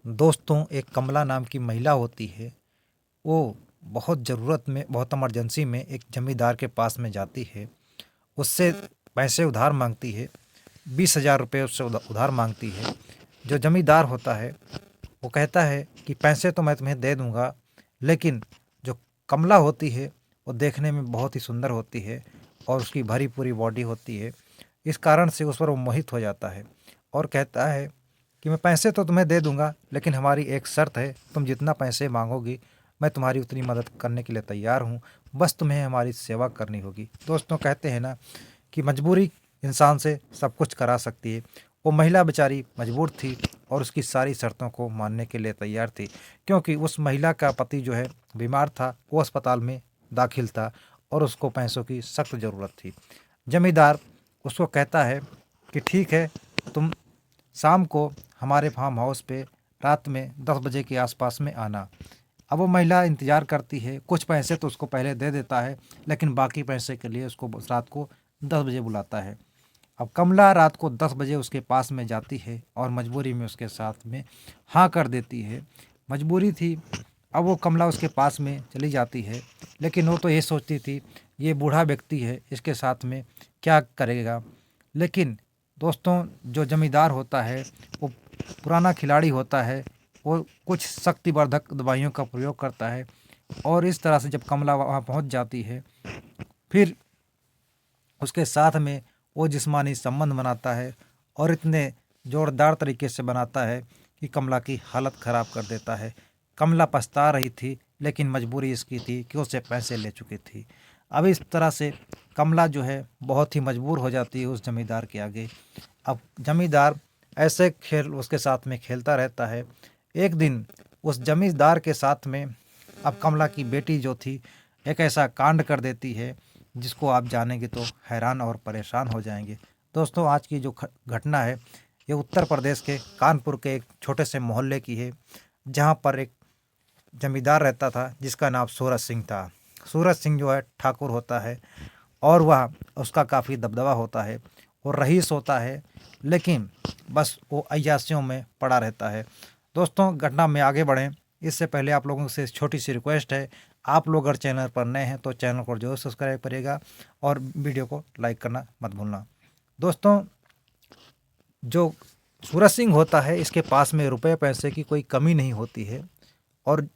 दोस्तों, एक कमला नाम की महिला होती है। वो बहुत ज़रूरत में, बहुत इमरजेंसी में एक जमींदार के पास में जाती है। उससे पैसे उधार मांगती है। 20,000 रुपये उससे उधार मांगती है। जो जमींदार होता है वो कहता है कि पैसे तो मैं तुम्हें दे दूंगा, लेकिन जो कमला होती है वो देखने में बहुत ही सुंदर होती है और उसकी भरी पूरी बॉडी होती है। इस कारण से उस पर वो मोहित हो जाता है और कहता है कि मैं पैसे तो तुम्हें दे दूंगा, लेकिन हमारी एक शर्त है, तुम जितना पैसे मांगोगी मैं तुम्हारी उतनी मदद करने के लिए तैयार हूँ। बस तुम्हें हमारी सेवा करनी होगी। दोस्तों, कहते हैं ना कि मजबूरी इंसान से सब कुछ करा सकती है। वो महिला बेचारी मजबूर थी और उसकी सारी शर्तों को मानने के लिए तैयार थी, क्योंकि उस महिला का पति जो है बीमार था, वो अस्पताल में दाखिल था और उसको पैसों की सख्त ज़रूरत थी। जमींदार उसको कहता है कि ठीक है, तुम शाम को हमारे फार्म हाउस पे रात में 10 बजे के आसपास में आना। अब वो महिला इंतज़ार करती है। कुछ पैसे तो उसको पहले दे देता है, लेकिन बाकी पैसे के लिए उसको रात को 10 बजे बुलाता है। अब कमला रात को 10 बजे उसके पास में जाती है और मजबूरी में उसके साथ में हाँ कर देती है। मजबूरी थी। अब वो कमला उसके पास में चली जाती है, लेकिन वो तो ये सोचती थी ये बूढ़ा व्यक्ति है, इसके साथ में क्या करेगा। लेकिन दोस्तों, जो जमींदार होता है वो पुराना खिलाड़ी होता है। वो कुछ शक्तिवर्धक दवाइयों का प्रयोग करता है और इस तरह से जब कमला वहाँ पहुँच जाती है, फिर उसके साथ में वो जिस्मानी संबंध बनाता है और इतने ज़ोरदार तरीके से बनाता है कि कमला की हालत ख़राब कर देता है। कमला पछता रही थी, लेकिन मजबूरी इसकी थी कि उससे पैसे ले चुकी थी। अब इस तरह से कमला जो है बहुत ही मजबूर हो जाती है उस जमींदार के आगे। अब जमींदार ऐसे खेल उसके साथ में खेलता रहता है। एक दिन उस जमींदार के साथ में अब कमला की बेटी जो थी एक ऐसा कांड कर देती है जिसको आप जानेंगे तो हैरान और परेशान हो जाएंगे। दोस्तों, आज की जो घटना है ये उत्तर प्रदेश के कानपुर के एक छोटे से मोहल्ले की है, जहाँ पर एक जमींदार रहता था जिसका नाम सूरज सिंह था। सूरज सिंह जो है ठाकुर होता है और वह उसका काफ़ी दबदबा होता है। वो रईस होता है, लेकिन बस वो अय्याशियों में पड़ा रहता है। दोस्तों, घटना में आगे बढ़ें इससे पहले आप लोगों से छोटी सी रिक्वेस्ट है। आप लोग अगर चैनल पर नए हैं तो चैनल को जरूर सब्सक्राइब करिएगा और वीडियो को लाइक करना मत भूलना। दोस्तों, जो सूरज सिंह होता है इसके पास में रुपए पैसे की कोई कमी नहीं होती है और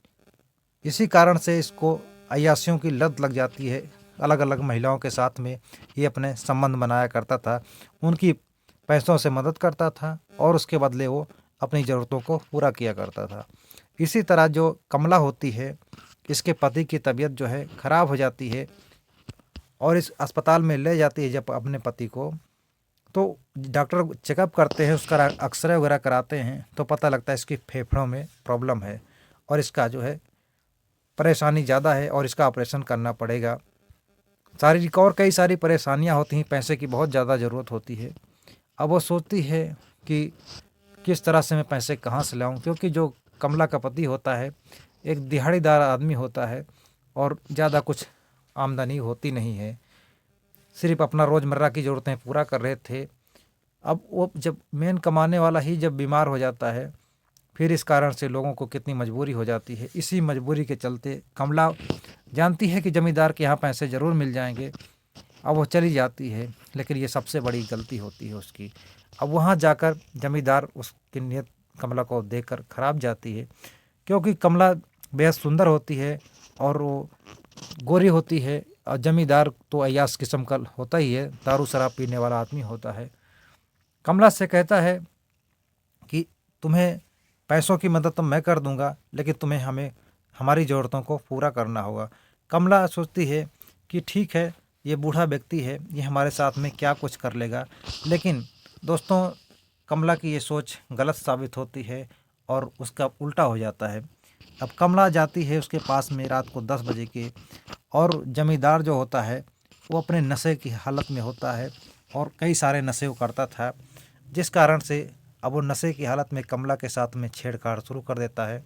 इसी कारण से इसको अय्याशियों की लत लग जाती है। अलग अलग महिलाओं के साथ में ये अपने संबंध बनाया करता था, उनकी पैसों से मदद करता था और उसके बदले वो अपनी ज़रूरतों को पूरा किया करता था। इसी तरह जो कमला होती है, इसके पति की तबीयत जो है ख़राब हो जाती है और इस अस्पताल में ले जाती है जब अपने पति को। तो डॉक्टर चेकअप करते हैं, उसका एक्सरे वगैरह कराते हैं तो पता लगता है इसकी फेफड़ों में प्रॉब्लम है और इसका जो है परेशानी ज़्यादा है और इसका ऑपरेशन करना पड़ेगा। शारीरिक और कई सारी परेशानियां होती हैं, पैसे की बहुत ज़्यादा ज़रूरत होती है। अब वो सोचती है कि किस तरह से मैं पैसे कहाँ से लाऊं, क्योंकि जो कमला का पति होता है एक दिहाड़ीदार आदमी होता है और ज़्यादा कुछ आमदनी होती नहीं है, सिर्फ अपना रोज़मर्रा की ज़रूरतें पूरा कर रहे थे। अब वो जब मेन कमाने वाला ही जब बीमार हो जाता है, फिर इस कारण से लोगों को कितनी मजबूरी हो जाती है। इसी मजबूरी के चलते कमला जानती है कि ज़मींदार के यहाँ पैसे ज़रूर मिल जाएंगे। अब वो चली जाती है, लेकिन ये सबसे बड़ी गलती होती है उसकी। अब वहाँ जाकर ज़मींदार उसकी नीयत कमला को देखकर खराब जाती है, क्योंकि कमला बेहद सुंदर होती है और वो गोरी होती है और ज़मींदार तो अय्याश किस्म का होता ही है, दारू शराब पीने वाला आदमी होता है। कमला से कहता है कि तुम्हें पैसों की मदद तो मैं कर दूंगा, लेकिन तुम्हें हमें हमारी ज़रूरतों को पूरा करना होगा। कमला सोचती है कि ठीक है, ये बूढ़ा व्यक्ति है, ये हमारे साथ में क्या कुछ कर लेगा। लेकिन दोस्तों, कमला की ये सोच गलत साबित होती है और उसका उल्टा हो जाता है। अब कमला जाती है उसके पास में रात को 10 बजे के, और जमींदार जो होता है वो अपने नशे की हालत में होता है और कई सारे नशे वो करता था, जिस कारण से अब वो नशे की हालत में कमला के साथ में छेड़छाड़ शुरू कर देता है।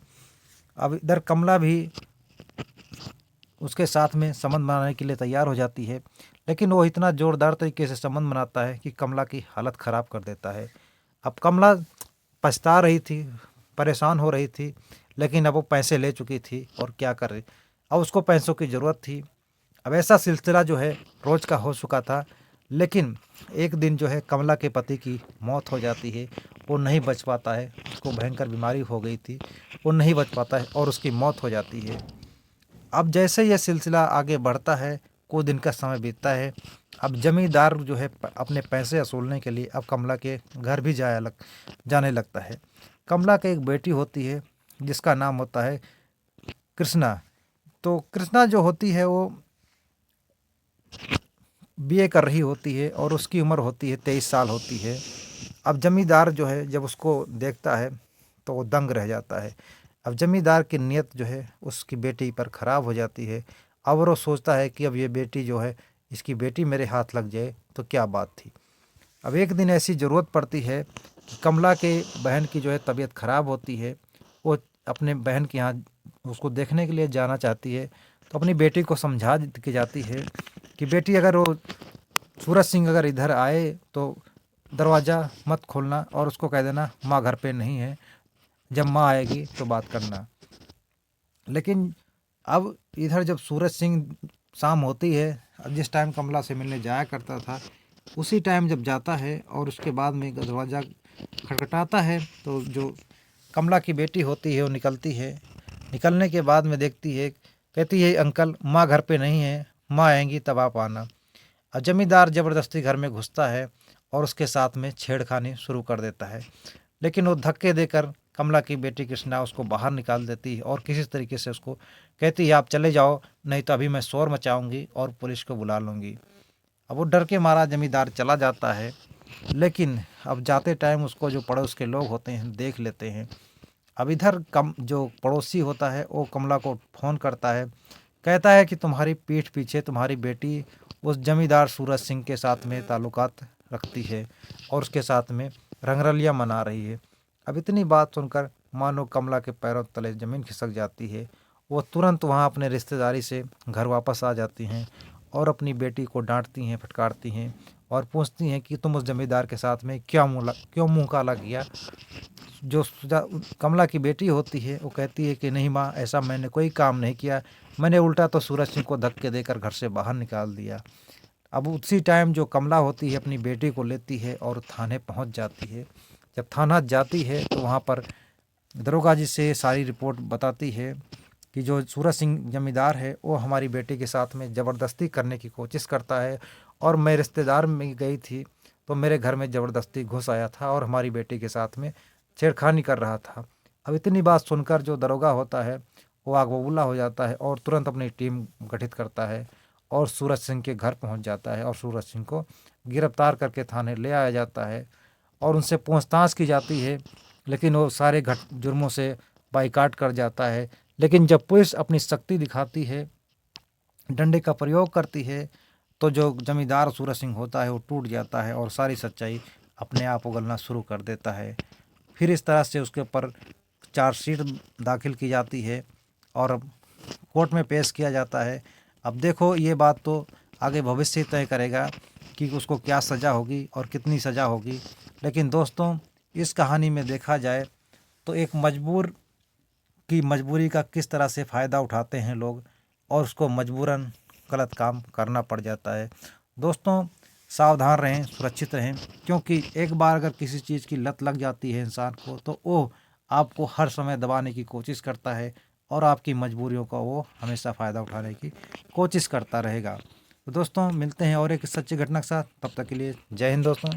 अब इधर कमला भी उसके साथ में संबंध बनाने के लिए तैयार हो जाती है, लेकिन वो इतना ज़ोरदार तरीके से संबंध बनाता है कि कमला की हालत ख़राब कर देता है। अब कमला पछता रही थी, परेशान हो रही थी, लेकिन अब वो पैसे ले चुकी थी और क्या करे, अब उसको पैसों की ज़रूरत थी। अब ऐसा सिलसिला जो है रोज़ का हो चुका था। लेकिन एक दिन जो है कमला के पति की मौत हो जाती है। वो नहीं बच पाता है, उसको भयंकर बीमारी हो गई थी, वो नहीं बच पाता है और उसकी मौत हो जाती है। अब जैसे यह सिलसिला आगे बढ़ता है, कुछ दिन का समय बीतता है। अब जमींदार जो है अपने पैसे वसूलने के लिए अब कमला के घर भी जाने लगता है। कमला की एक बेटी होती है जिसका नाम होता है कृष्णा। तो कृष्णा जो होती है वो बीए कर रही होती है और उसकी उम्र होती है 23 साल होती है। अब जमींदार जो है जब उसको देखता है तो वो दंग रह जाता है। अब जमींदार की नीयत जो है उसकी बेटी पर ख़राब हो जाती है। अब वो सोचता है कि अब ये बेटी जो है, इसकी बेटी मेरे हाथ लग जाए तो क्या बात थी। अब एक दिन ऐसी ज़रूरत पड़ती है कि कमला के बहन की जो है तबीयत ख़राब होती है। वो अपने बहन के यहाँ उसको देखने के लिए जाना चाहती है। तो अपनी बेटी को समझा के जाती है कि बेटी अगर वो सूरज सिंह अगर इधर आए तो दरवाज़ा मत खोलना और उसको कह देना माँ घर पे नहीं है, जब माँ आएगी तो बात करना। लेकिन अब इधर जब सूरज सिंह शाम होती है, अब जिस टाइम कमला से मिलने जाया करता था उसी टाइम जब जाता है और उसके बाद में दरवाज़ा खटखटाता है तो जो कमला की बेटी होती है वो निकलती है। निकलने के बाद में देखती है, कहती है अंकल माँ घर पे नहीं है, माँ आएंगी तब आप आना। और जमींदार ज़बरदस्ती घर में घुसता है और उसके साथ में छेड़खानी शुरू कर देता है। लेकिन वो धक्के देकर कमला की बेटी कृष्णा उसको बाहर निकाल देती है और किसी तरीके से उसको कहती है आप चले जाओ, नहीं तो अभी मैं शोर मचाऊंगी और पुलिस को बुला लूँगी। अब वो डर के मारा जमींदार चला जाता है। लेकिन अब जाते टाइम उसको जो पड़ोस के लोग होते हैं देख लेते हैं। अब इधर कम जो पड़ोसी होता है वो कमला को फ़ोन करता है, कहता है कि तुम्हारी पीठ पीछे तुम्हारी बेटी उस जमींदार सूरज सिंह के साथ में ताल्लुकात रखती है और उसके साथ में रंगरलियाँ मना रही है। अब इतनी बात सुनकर मानो कमला के पैरों तले ज़मीन खिसक जाती है। वो तुरंत वहाँ अपने रिश्तेदारी से घर वापस आ जाती हैं और अपनी बेटी को डांटती हैं, फटकारती हैं और पूछती हैं कि तुम उस जमींदार के साथ में क्यों मुँह काला किया। जो कमला की बेटी होती है वो कहती है कि नहीं माँ, ऐसा मैंने कोई काम नहीं किया, मैंने उल्टा तो सूरज सिंह को धक्के देकर घर से बाहर निकाल दिया। अब उसी टाइम जो कमला होती है अपनी बेटी को लेती है और थाने पहुंच जाती है। जब थाना जाती है तो वहां पर दरोगा जी से सारी रिपोर्ट बताती है कि जो सूरज सिंह जमींदार है वो हमारी बेटी के साथ में ज़बरदस्ती करने की कोशिश करता है और मैं रिश्तेदार में गई थी तो मेरे घर में ज़बरदस्ती घुस आया था और हमारी बेटी के साथ में छेड़खानी कर रहा था। अब इतनी बात सुनकर जो दरोगा होता है वो आग बबूला हो जाता है और तुरंत अपनी टीम गठित करता है और सूरज सिंह के घर पहुंच जाता है और सूरज सिंह को गिरफ्तार करके थाने ले आया जाता है और उनसे पूछताछ की जाती है। लेकिन वो सारे जुर्मों से बाइकाट कर जाता है। लेकिन जब पुलिस अपनी शक्ति दिखाती है, डंडे का प्रयोग करती है, तो जो जमींदार सूरज सिंह होता है वो टूट जाता है और सारी सच्चाई अपने आप उगलना शुरू कर देता है। फिर इस तरह से उसके ऊपर चार्जशीट दाखिल की जाती है और कोर्ट में पेश किया जाता है। अब देखो ये बात तो आगे भविष्य तय करेगा कि उसको क्या सज़ा होगी और कितनी सज़ा होगी। लेकिन दोस्तों इस कहानी में देखा जाए तो एक मजबूर की मजबूरी का किस तरह से फ़ायदा उठाते हैं लोग और उसको मजबूरन गलत काम करना पड़ जाता है। दोस्तों सावधान रहें, सुरक्षित रहें, क्योंकि एक बार अगर किसी चीज़ की लत लग जाती है इंसान को तो वो आपको हर समय दबाने की कोशिश करता है और आपकी मजबूरियों का वो हमेशा फ़ायदा उठाने की कोशिश करता रहेगा। तो दोस्तों मिलते हैं और एक सच्ची घटना के साथ, तब तक के लिए जय हिंद दोस्तों।